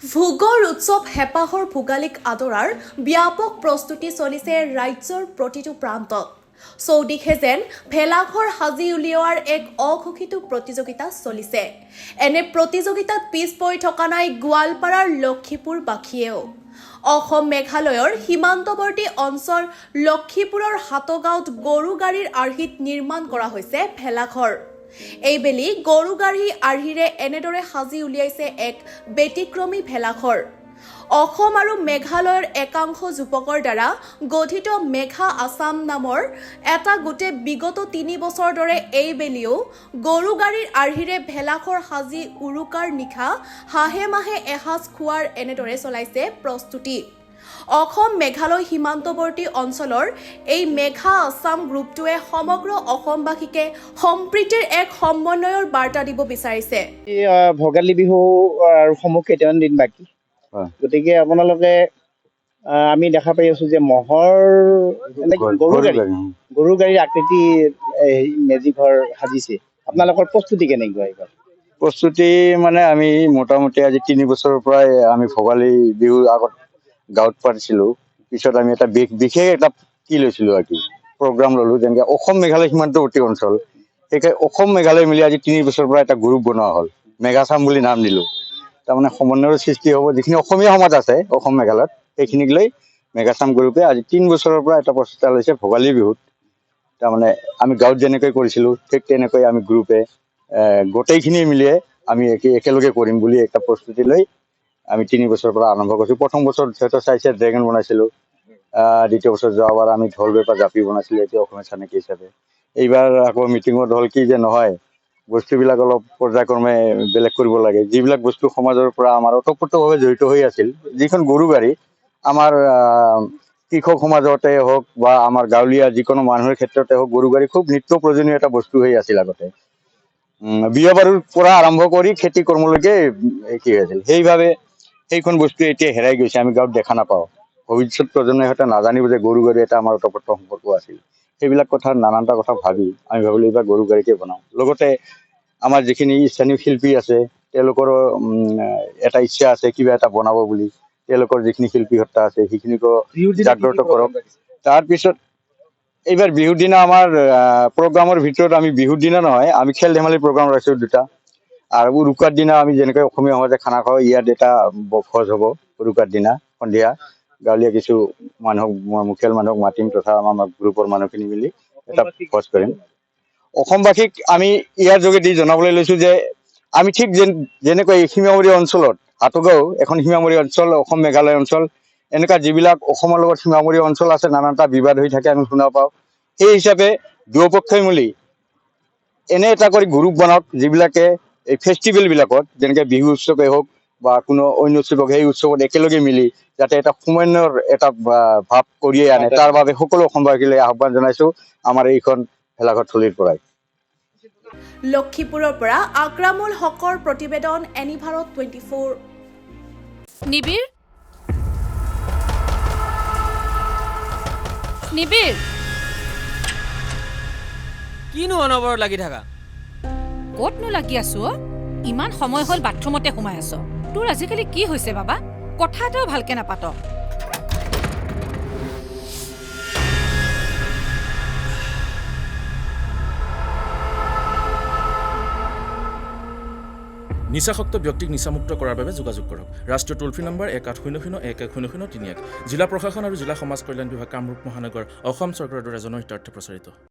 ভোগৰ উৎসৱ হেপাহৰ ভোগালীক আদৰাৰ ব্যাপক প্ৰস্তুতি চলিছে ৰাজ্যৰ প্ৰতিটো প্ৰান্তত। চৌদিশে যেন ভেলাঘৰ সাজি উলিওৱাৰ এক অঘোষিত প্ৰতিযোগিতা চলিছে। এনে প্ৰতিযোগিতাত পিছ পৰি থকা নাই গোৱালপাৰাৰ লক্ষীপুৰবাসীয়েও। অসম মেঘালয়ৰ সীমান্তৱৰ্তী অঞ্চল লক্ষীপুৰৰ হাটগাঁৱত গৰু গাড়ীৰ আৰ্হিত নিৰ্মাণ কৰা হৈছে ভেলাঘৰ। এইবেলি গৰু গাড়ী আৰ্হিৰে এনেদৰে সাজি উলিয়াইছে এক ব্যতিক্ৰমী ভেলাঘৰ। অসম আৰু মেঘালয়ৰ একাংশ যুৱকৰ দ্বাৰা গঠিত মেঘা আছাম নামৰ এটা গোটে বিগত ৩ বছৰ ধৰে এইবেলিও গৰু গাড়ীৰ আৰ্হিৰে ভেলাঘৰ সাজি উৰুকাৰ নিশা হাঁহে মাহে এসাঁজ খোৱাৰ এনেদৰে চলাইছে প্ৰস্তুতি। অসম মেঘালয় সীমান্তৱৰ্তী অঞ্চলৰ এই মেঘা আছাম গ্ৰুপটোৱে সমগ্ৰ অসমবাসীকে সম্প্ৰীতিৰ এক সমন্বয়ৰ বাৰ্তা দিব বিচাৰিছে। ভোগালী বিহু আৰু সমূহ কেইটামান দিন বাকী, গতিকে আপোনালোকে আমি দেখা পাই আছো যে মহৰ গৰু গাড়ীৰ আকৃতি মেজি ঘৰ সাজিছে। আপোনালোকৰ প্ৰস্তুতি কেনেকুৱা? এইবাৰ প্ৰস্তুতি মানে আমি মোটামুটি আজি ৩ বছৰৰ পৰাই আমি ভোগালী বিহুৰ আগত গাঁৱত পাতিছিলো। পিছত আমি এটা বিশেষ এটা লৈছিলো আৰু কি প্ৰগ্ৰাম ললো, যেনেকে অসম মেঘালয় সীমান্তৱৰ্তী অঞ্চল, সেইকাৰণে অসম মেঘালয় মিলি আজি ৩ বছৰৰ পৰা এটা গ্ৰুপ বনোৱা হ'ল, মেঘাচাম বুলি নাম দিলো। তাৰমানে সমন্বয়ৰ সৃষ্টি হ'ব, যিখিনি অসমীয়া সমাজ আছে অসম মেঘালয়ত সেইখিনিক লৈ মেঘাচাম গ্ৰুপে আজি ৩ বছৰৰ পৰা এটা প্ৰচেষ্টা লৈছে ভোগালী বিহুত। তাৰমানে আমি গাঁৱত যেনেকৈ কৰিছিলো ঠিক তেনেকৈ আমি গ্ৰুপে গোটেইখিনি মিলিয়ে আমি একেলগে কৰিম বুলি এটা প্ৰস্তুতি লৈ আমি ৩ বছৰৰ পৰা আৰম্ভ কৰিছো। প্ৰথম বছৰ যিহেতু চাইছে ড্ৰেগন বনাইছিলো, দ্বিতীয় বছৰ যোৱাবাৰ আমি ঢোল বেপাৰ জাপি বনাইছিলো, এতিয়া অসমীয়া চানেকি হিচাপে। এইবাৰ আকৌ মিটিঙত হ'ল কি যে নহয়, বস্তুবিলাক অলপ পৰ্যায়ক্ৰমে বেলেগ কৰিব লাগে। যিবিলাক বস্তু সমাজৰ পৰা আমাৰ ওতঃপ্ৰোতভাৱে জড়িত হৈ আছিল, যিখন গৰু গাড়ী আমাৰ কৃষক সমাজতে হওক বা আমাৰ গাঁৱলীয়া যিকোনো মানুহৰ ক্ষেত্ৰতে হওক, গৰু গাড়ী খুব নিত্য প্ৰয়োজনীয় এটা বস্তু হৈ আছিল আগতে। বিয়া বাৰুৰ পৰা আৰম্ভ কৰি খেতি কৰ্মলৈকে কি হৈছিল, সেইভাৱে সেইখন বস্তু এতিয়া হেৰাই গৈছে, আমি গাঁৱত দেখা নাপাওঁ। ভৱিষ্যত প্ৰজন্মই হয়তো নাজানিব যে গৰু গাড়ী এটা আমাৰ ওতঃপ্ৰোত সম্পৰ্ক আছিল। সেইবিলাক কথা নানানটা কথা ভাবি আমি ভাবিলো এইবাৰ গৰু গাড়ীকে বনাওঁ। লগতে আমাৰ যিখিনি স্থানীয় শিল্পী আছে তেওঁলোকৰো এটা ইচ্ছা আছে কিবা এটা বনাব বুলি। তেওঁলোকৰ যিখিনি শিল্পী সত্তা আছে সেইখিনিকো জাগ্ৰত কৰক। তাৰপিছত এইবাৰ বিহুৰ দিনা আমাৰ প্ৰগ্ৰামৰ ভিতৰত আমি বিহুৰ দিনা নহয়, আমি খেল ধেমালি প্ৰগ্ৰাম ৰাখিছো 2টা। আৰু উৰুকাৰ দিনা আমি যেনেকৈ অসমীয়া সমাজে খানা খাওঁ, ইয়াত এটা ভোজ হ'ব উৰুকাৰ দিনা সন্ধিয়া। গাঁৱলীয়া কিছু মানুহক মুখিয়াল মানুহক মাতিম, তথা আমাৰ গ্ৰুপৰ মানুহখিনি মিলি এটা ভোজ কৰিম। অসমবাসীক আমি ইয়াৰ যোগেদি জনাবলৈ লৈছো যে আমি ঠিক যেনেকৈ সীমামূৰীয়া অঞ্চলত হাটগাঁও এখন সীমামূৰীয়া অঞ্চল, অসম মেঘালয় অঞ্চল, এনেকুৱা যিবিলাক অসমৰ লগত সীমামূৰীয়া অঞ্চল আছে নানানটা বিবাদ হৈ থাকে আমি শুনা পাওঁ। সেই হিচাপে দুয়োপক্ষই মিলি এনে এটা কৰি গ্ৰুপ বনাওক, যিবিলাকে এই ফেষ্টিভেল বিলাকত যেনেকে বিহু উৎসৱে হওক বা কোনো অন্য উৎসৱক সেই উৎসৱত একেলগে মিলি যাতে এটা সমন্বয়ৰ এটা ভাৱ কৰিয়ে আনে, তাৰ বাবে সকলো অসমবাসীলৈ আহ্বান জনাইছো আমাৰ এইখন ভেলাঘৰথলীৰ পৰাই। লক্ষীপুৰৰ পৰা আকৰামুল হকৰ প্ৰতিবেদন, এনি ভাৰত 24। নিবিৰ নিবিৰ কিনো অনবৰত লাগি থাকা? ক'তনো লাগি আছো? ইমান সময় হ'ল বাথৰুমতে সোমাই আছ। তোৰ আজিকালি কি হৈছে বাবা? কথা এটাও ভালকে নাপাত। নিচাসক্ত ব্যক্তিক নিচামুক্ত কৰাৰ বাবে যোগাযোগ কৰক। ৰাষ্ট্ৰীয় টোল ফ্ৰী নম্বৰ 1800 1100 31। জিলা প্ৰশাসন আৰু জিলা সমাজ কল্যাণ বিভাগ, কামৰূপ মহানগৰ, অসম চৰকাৰৰ দ্বাৰা জনহিতাৰ্থে প্ৰচাৰিত।